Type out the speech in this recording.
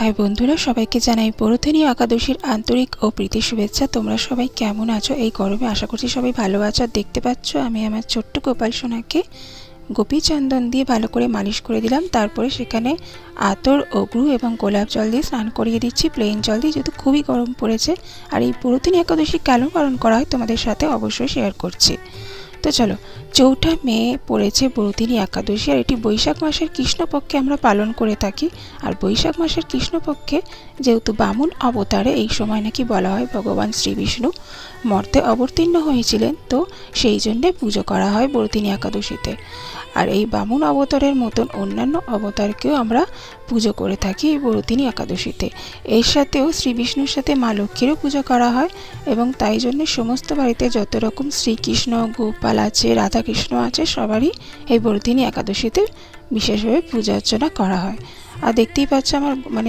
High বন্ধুরা, সবাইকে জানাই বড়দিনী একাদশীর আন্তরিক ও প্রীতি শুভেচ্ছা। তোমরা সবাই কেমন আছো এই গরমে? আশা করছি সবাই ভালো আছো। আর দেখতে পাচ্ছ আমি আমার ছোট্ট গোপাল সোনাকে গোপী চন্দন দিয়ে ভালো করে মালিশ করে দিলাম। তারপরে সেখানে আতর, অগ্রু এবং গোলাপ জল দিয়ে স্নান করিয়ে দিচ্ছি, প্লেন জল দিয়ে, যেহেতু খুবই গরম পড়েছে। আর এই বড়দিনী একাদশী কেন পালন করা হয় তোমাদের সাথে অবশ্যই শেয়ার করছি। তো চলো, 4 মে পড়েছে বড়দিনী একাদশী, আর এটি বৈশাখ মাসের কৃষ্ণপক্ষে আমরা পালন করে থাকি। আর বৈশাখ মাসের কৃষ্ণপক্ষে যেহেতু বামন অবতারে এই সময় নাকি বলা হয় ভগবান শ্রী বিষ্ণু মর্তে অবতীর্ণ হয়েছিলেন, তো সেই জন্যে পুজো করা হয় বড়দিনী একাদশীতে। আর এই বামন অবতারের মতন অন্যান্য অবতারকেও আমরা পুজো করে থাকি এই বড়দিনী একাদশীতে। এর সাথেও শ্রী বিষ্ণুর সাথে মা লক্ষ্মীরও পুজো করা হয়, এবং তাই জন্য সমস্ত বাড়িতে যত রকম শ্রীকৃষ্ণ, গোপাল আছে, রাধাকৃষ্ণ আছে, সবারই এই বড়দিনী একাদশীতে বিশেষভাবে পূজা অর্চনা করা হয়। আর দেখতেই পাচ্ছ আমার